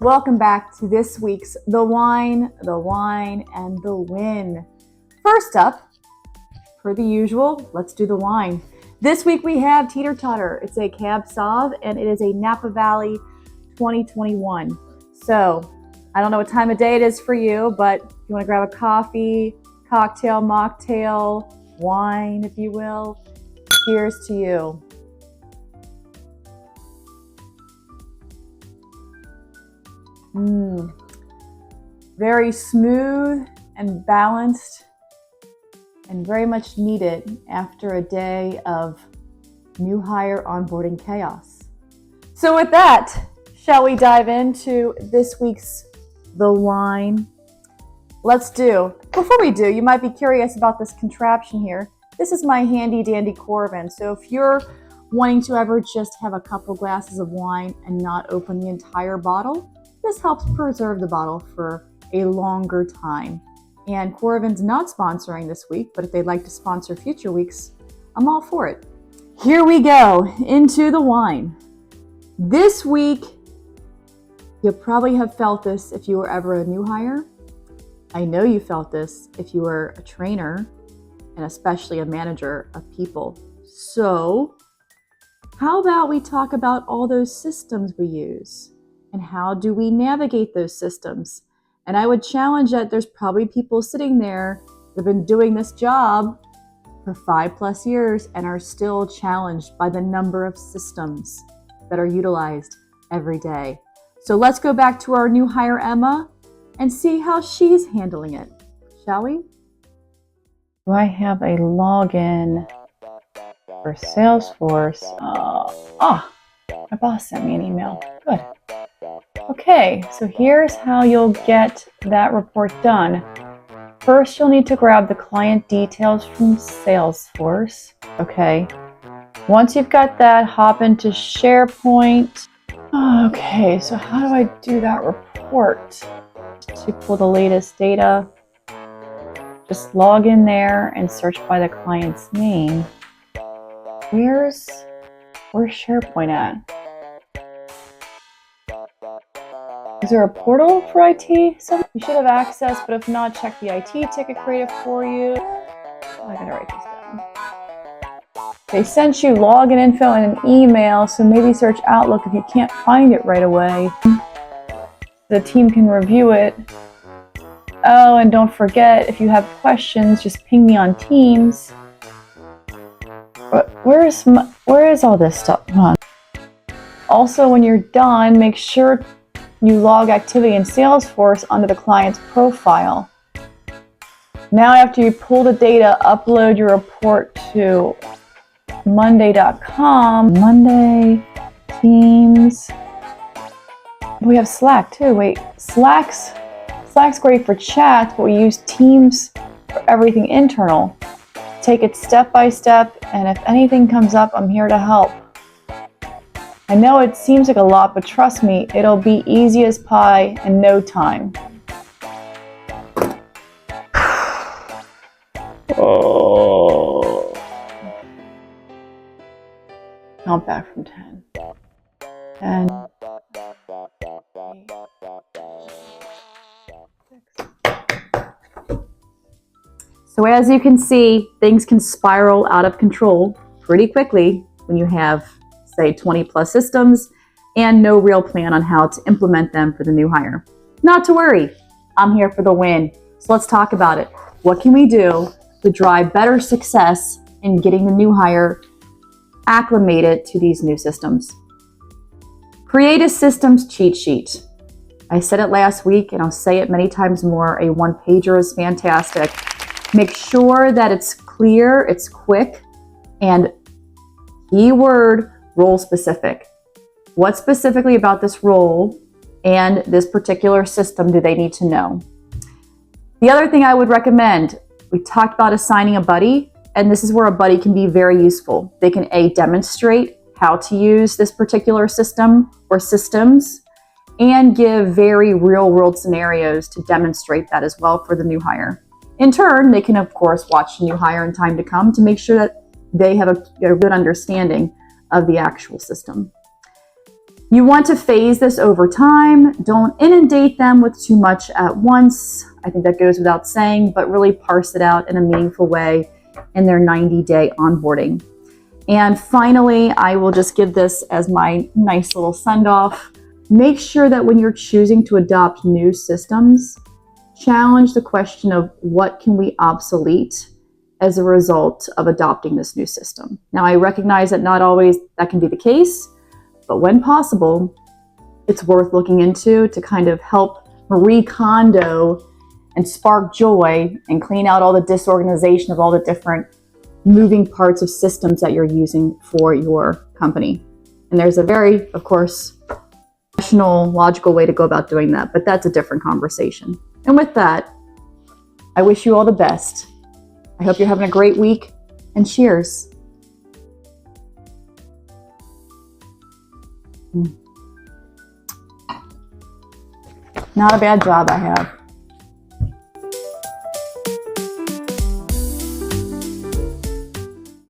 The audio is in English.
Welcome back to this week's The Wine, and the Win. First up, per the usual, let's do the wine. This week we have Teeter Totter. It's a Cab Sauv and it is a Napa Valley 2021. So, I don't know what time of day it is for you, but if you want to grab a coffee, cocktail, mocktail, wine, if you will, cheers to you. Very smooth and balanced and very much needed after a day of new hire onboarding chaos. So with that, shall we dive into this week's The Wine? Let's do. Before we do, you might be curious about this contraption here. This is my handy dandy Coravin. So if you're wanting to ever just have a couple glasses of wine and not open the entire bottle, this helps preserve the bottle for a longer time. And Coravin's not sponsoring this week, but if they'd like to sponsor future weeks, I'm all for it. Here we go, into the wine. This week, you probably have felt this if you were ever a new hire. I know you felt this if you were a trainer, and especially a manager of people. So, how about we talk about all those systems we use? And how do we navigate those systems? And I would challenge that there's probably people sitting there that have been doing this job for 5+ years and are still challenged by the number of systems that are utilized every day. So let's go back to our new hire, Emma, and see how she's handling it, shall we? Do I have a login for Salesforce? My boss sent me an email. Good. Okay, so here's how you'll get that report done. First, you'll need to grab the client details from Salesforce. Okay. Once you've got that, hop into SharePoint. Okay, so how do I do that report? To pull the latest data, just log in there and search by the client's name. Where's SharePoint at? Is there a portal for IT? So you should have access, but if not, check the IT ticket created for you. I gotta write this down. They sent you login info in an email, so maybe search Outlook if you can't find it right away. The team can review it. Oh, and don't forget, if you have questions, just ping me on Teams. But where is all this stuff? Come on. Also, when you're done, make sure you log activity in Salesforce under the client's profile. Now after you pull the data, upload your report to monday.com. Monday, Teams. We have Slack too. Wait, Slack's great for chats, but we use Teams for everything internal. Take it step by step, and if anything comes up, I'm here to help. I know it seems like a lot, but trust me, it'll be easy as pie in no time. Count back from 10. 10. 8, 6. So as you can see, things can spiral out of control pretty quickly when you have, say, 20+ systems and no real plan on how to implement them for the new hire. Not to worry, I'm here for the win. So let's talk about it. What can we do to drive better success in getting the new hire acclimated to these new systems? Create a systems cheat sheet. I said it last week and I'll say it many times more. A one-pager is fantastic. Make sure that it's clear, it's quick, and keyword role specific. What specifically about this role and this particular system do they need to know? The other thing I would recommend, we talked about assigning a buddy, and this is where a buddy can be very useful. They can demonstrate how to use this particular system or systems and give very real world scenarios to demonstrate that as well for the new hire. In turn, they can of course watch the new hire in time to come to make sure that they have a good understanding of the actual system. You want to phase this over time. Don't inundate them with too much at once. I think that goes without saying, but really parse it out in a meaningful way in their 90-day onboarding. And finally, I will just give this as my nice little send-off. Make sure that when you're choosing to adopt new systems, challenge the question of what can we obsolete as a result of adopting this new system. Now, I recognize that not always that can be the case, but when possible, it's worth looking into to kind of help recondo and spark joy and clean out all the disorganization of all the different moving parts of systems that you're using for your company. And there's a very, of course, rational, logical way to go about doing that, but that's a different conversation. And with that, I wish you all the best. I hope you're having a great week, and cheers. Not a bad job I have.